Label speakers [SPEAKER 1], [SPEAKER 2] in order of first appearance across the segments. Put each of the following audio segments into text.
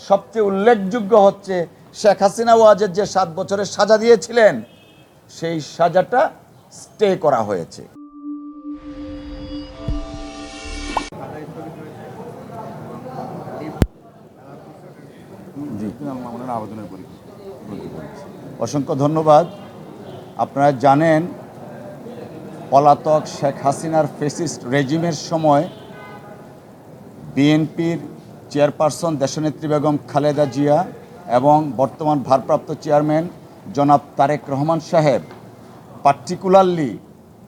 [SPEAKER 1] সবচেয়ে উল্লেখযোগ্য হচ্ছে শেখ হাসিনা ওয়াজেদ যে 7 বছরের সাজা দিয়েছিলেন সেই সাজাটা স্টে করা হয়েছে। অসংখ্য ধন্যবাদ। আপনারা জানেন পলাতক শেখ হাসিনার ফ্যাসিস্ট রেজিমের সময় বিএনপির চেয়ারপারসন দেশনেত্রী বেগম খালেদা জিয়া এবং বর্তমান ভারপ্রাপ্ত চেয়ারম্যান জনাব তারেক রহমান সাহেব পার্টিকুলারলি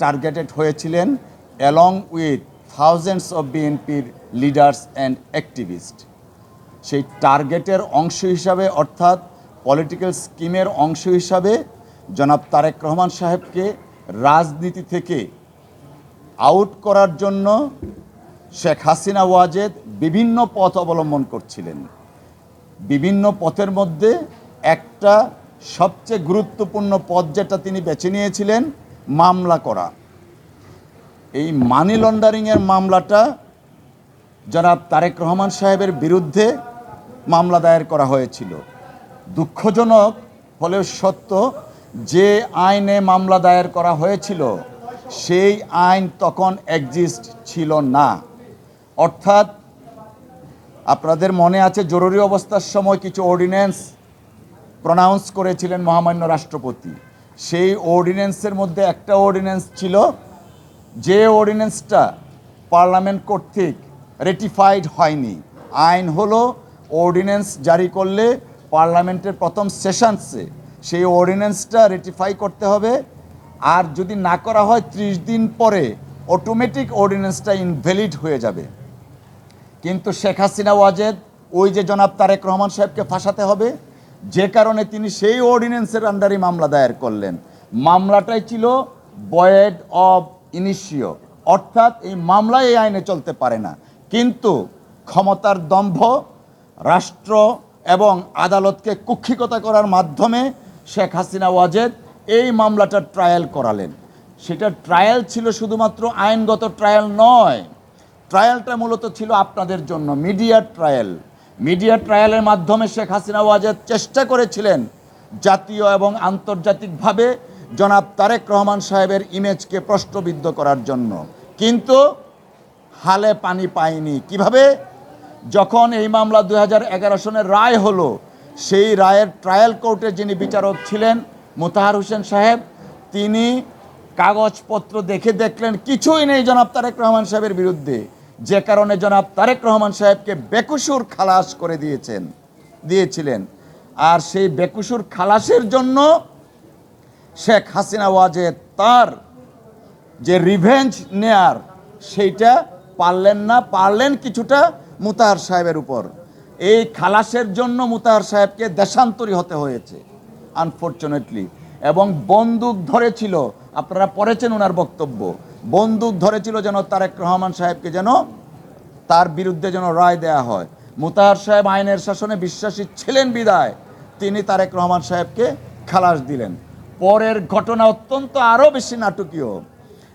[SPEAKER 1] টার্গেটেড হয়েছিলেন অ্যালং উইথ থাউজেন্ডস অফ বিএনপির লিডার্স অ্যান্ড অ্যাক্টিভিস্ট। সেই টার্গেটের অংশ হিসাবে অর্থাৎ পলিটিক্যাল স্কিমের অংশ হিসাবে জনাব তারেক রহমান সাহেবকে রাজনীতি থেকে আউট করার জন্য শেখ হাসিনা ওয়াজেদ বিভিন্ন পথ অবলম্বন করছিলেন। বিভিন্ন পথের মধ্যে একটা সবচেয়ে গুরুত্বপূর্ণ পথ যেটা তিনি বেছে নিয়েছিলেন মামলা করা। এই মানি লন্ডারিংয়ের মামলাটা জনাব তারেক রহমান সাহেবের বিরুদ্ধে মামলা দায়ের করা হয়েছিল। দুঃখজনক হলেও সত্য, যে আইনে মামলা দায়ের করা হয়েছিল সেই আইন তখন এক্সিস্ট ছিল না। অর্থাৎ আপনাদের মনে আছে জরুরি অবস্থার সময় কিছু অর্ডিন্যান্স প্রনাউন্স করেছিলেন মহামান্য রাষ্ট্রপতি। সেই অর্ডিন্যান্সের মধ্যে একটা অর্ডিন্যান্স ছিল যে অর্ডিন্যান্সটা পার্লামেন্ট কর্তৃক রেটিফাইড হয়নি। আইন হলো অর্ডিন্যান্স জারি করলে পার্লামেন্টের প্রথম সেশনসে সেই অর্ডিন্যান্সটা রেটিফাই করতে হবে, আর যদি না করা হয় 30 দিন পরে অটোমেটিক অর্ডিন্যান্সটা ইনভ্যালিড হয়ে যাবে। কিন্তু শেখ হাসিনা ওয়াজেদ ওই যে জনাব তারেক রহমান সাহেবকে ফাঁসাতে হবে, যে কারণে তিনি সেই অর্ডিন্যান্সের আন্ডারে মামলা দায়ের করলেন। মামলাটাই ছিল ভয়েড অব ইনিশিও, অর্থাৎ এই মামলা এই আইনে চলতে পারে না। কিন্তু ক্ষমতার দম্ভ, রাষ্ট্র এবং আদালতকে কুক্ষিগত করার মাধ্যমে শেখ হাসিনা ওয়াজেদ এই মামলাটার ট্রায়াল করালেন। সেটা ট্রায়াল ছিল শুধুমাত্র আইনগত ট্রায়াল নয়, ট্রায়ালটা মূলত ছিল আপনাদের জন্য মিডিয়া ট্রায়াল। মিডিয়া ট্রায়ালের মাধ্যমে শেখ হাসিনা ওয়াজেদ চেষ্টা করেছিলেন জাতীয় এবং আন্তর্জাতিকভাবে জনাব তারেক রহমান সাহেবের ইমেজকে প্রশ্নবিদ্ধ করার জন্য, কিন্তু হালে পানি পায়নি। কিভাবে? যখন এই মামলা 2011 সনের রায় হলো, সেই রায়ের ট্রায়াল কোর্টে যিনি বিচারক ছিলেন মোতাহার হোসেন সাহেব, তিনি কাগজপত্র দেখে দেখলেন কিছুই নেই জনাব তারেক রহমান সাহেবের বিরুদ্ধে, যে কারণে জনাব তারেক রহমান সাহেবকে বেকসুর খালাস করে দিয়েছিলেন। আর সেই বেকসুর খালাসের জন্য শেখ হাসিনা ওয়াজেদ তার যে রিভেঞ্জ নেয়ার সেইটা পারলেন না, পারলেন কিছুটা মোতাহার সাহেবের উপর। এই খালাসের জন্য মোতাহার সাহেবকে দেশান্তরী হতে হয়েছে আনফরচুনেটলি। এবং বন্দুক ধরেছিল, আপনারা পড়েছেন ওনার বক্তব্য, বন্দুক ধরেছিল যেন তারেক রহমান সাহেবকে যেন তার বিরুদ্ধে যেন রায় দেয়া হয়। মোতাহার সাহেব আইনের শাসনে বিশ্বাসী ছিলেন বিদায় তিনি তারেক রহমান সাহেবকে খালাস দিলেন। পরের ঘটনা অত্যন্ত আরও বেশি নাটকীয়।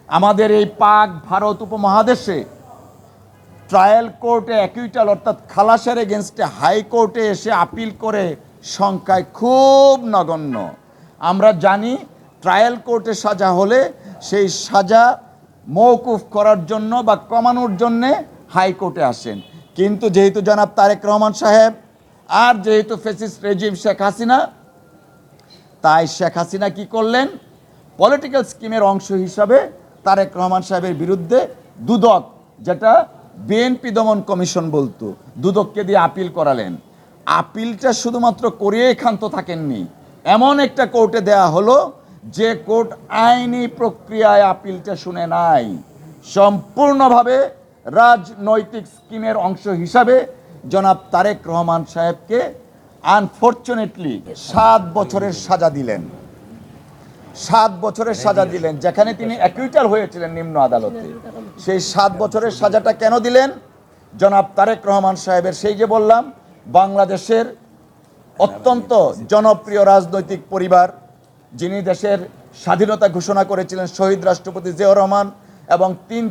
[SPEAKER 1] আমাদের এই পাক ভারত উপমহাদেশে ট্রায়াল কোর্টে অ্যাকুইটাল অর্থাৎ খালাসের এগেনস্টে হাইকোর্টে এসে আপিল করে সংখ্যায় খুব নগণ্য। আমরা জানি ট্রায়াল কোর্টে সাজা হলে সেই সাজা মওকুফ করার জন্য বা কমানোর জন্যে হাইকোর্টে আসেন। কিন্তু যেহেতু জনাব তারেক রহমান সাহেব আর যেহেতু ফ্যাসিস্ট রেজিম শেখ হাসিনা, তাই শেখ হাসিনা কি করলেন? পলিটিক্যাল স্কিমের অংশ হিসাবে তারেক রহমান সাহেবের বিরুদ্ধে দুদক, যেটা বিএনপি দমন কমিশন বলতো, দুদককে দিয়ে আপিল করালেন। আপিলটা শুধুমাত্র করিয়েই ক্ষান্ত থাকেননি, এমন একটা কোর্টে দেয়া হলো যে কোর্ট আইনি প্রক্রিয়ায় আপিলটা শুনে নাই। সম্পূর্ণভাবে রাজনৈতিক স্কিমের অংশ হিসাবে জনাব তারেক রহমান সাহেবকে আনফরচুনেটলি 7 বছরের সাজা দিলেন। 7 বছরের সাজা দিলেন, যেখানে তিনি অ্যাকুইটাল হয়েছিলেন নিম্ন আদালতে। সেই 7 বছরের সাজাটা কেন দিলেন? জনাব তারেক রহমান সাহেবের সেই যে বললাম বাংলাদেশের অত্যন্ত জনপ্রিয় রাজনৈতিক পরিবার, যিনি দেশের স্বাধীনতা ঘোষণা করেছিলেন শহীদ রাষ্ট্রপতি জিয়াউর রহমান এবং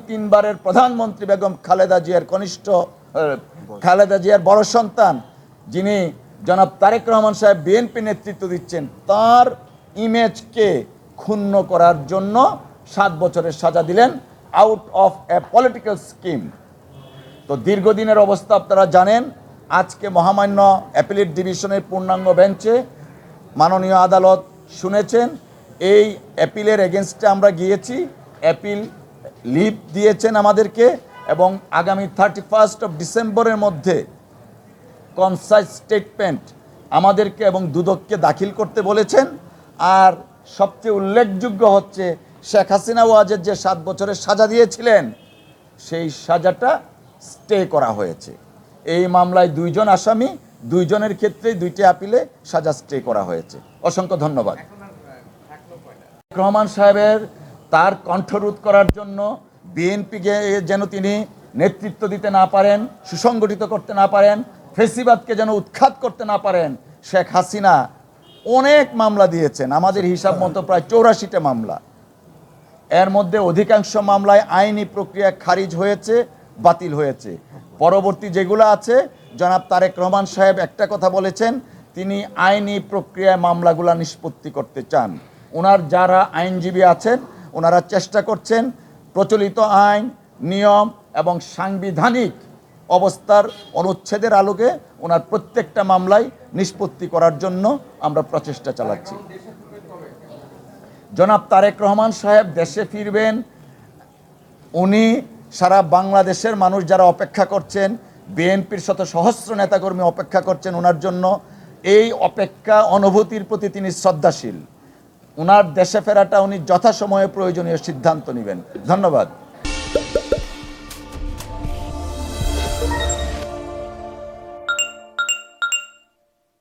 [SPEAKER 1] তিনবারের প্রধানমন্ত্রী বেগম খালেদা জিয়ার বড় সন্তান যিনি জনাব তারেক রহমান সাহেব বিএনপি নেতৃত্ব দিচ্ছেন, তার ইমেজকে ক্ষুণ্ণ করার জন্য 7 বছরের সাজা দিলেন out of a political scheme. তো দীর্ঘদিনের অবস্থা আপনারা জানেন। আজকে মহামান্য অ্যাপিলেট ডিভিশনের পূর্ণাঙ্গ বেঞ্চে মাননীয় আদালত শুনেছেন। এই অ্যাপিলের এগেনস্টে আমরা গিয়েছি, অ্যাপিল লিভ দিয়েছেন আমাদেরকে, এবং আগামী 31 ডিসেম্বরের মধ্যে কনসাইজ স্টেটমেন্ট আমাদেরকে এবং দুদককে দাখিল করতে বলেছেন। আর সবচেয়ে উল্লেখযোগ্য হচ্ছে শেখ হাসিনা ওয়াজেদ যে 7 বছরের সাজা দিয়েছিলেন, সেই সাজাটা স্টে করা হয়েছে। এই মামলায় 2 জন আসামি, 2 জনের ক্ষেত্রেই 2টি আপিলে সাজা স্টে করা হয়েছে। অসংখ্য ধন্যবাদ। রহমান সাহেবের তার কণ্ঠরোধ করার জন্য, বিএনপিকে যেন তিনি নেতৃত্ব দিতে না পারেন, সুসংগঠিত করতে না পারেন, ফেসিবাদকে যেন উৎখাত করতে না পারেন, শেখ হাসিনা অনেক মামলা দিয়েছেন। আমাদের হিসাব মতো প্রায় 84টা মামলা। এর মধ্যে অধিকাংশ মামলায় আইনি প্রক্রিয়া খারিজ হয়েছে, বাতিল হয়েছে। পরবর্তী যেগুলো আছে, জনাব তারেক রহমান সাহেব একটা কথা বলেছেন, তিনি আইনি প্রক্রিয়ায় মামলাগুলো নিষ্পত্তি করতে চান। ওনার যারা আইনজীবী আছেন, ওনারা চেষ্টা করছেন প্রচলিত আইন, নিয়ম এবং সাংবিধানিক অবস্থার অনুচ্ছেদের আলোকে ওনার প্রত্যেকটা মামলায় নিষ্পত্তি করার জন্য আমরা প্রচেষ্টা চালাচ্ছি। জনাব তারেক রহমান সাহেব দেশে ফিরবেন। উনি সারা বাংলাদেশের মানুষ যারা অপেক্ষা করছেন, বিএনপির শত সহস্র নেতাকর্মী অপেক্ষা করছেন ওনার জন্য, এই অপেক্ষা অনুভূতির প্রতি তিনি শ্রদ্ধাশীল। ওনার দেশে ফেরাটা উনি যথাসময়ে প্রয়োজনীয় সিদ্ধান্ত নেবেন। ধন্যবাদ।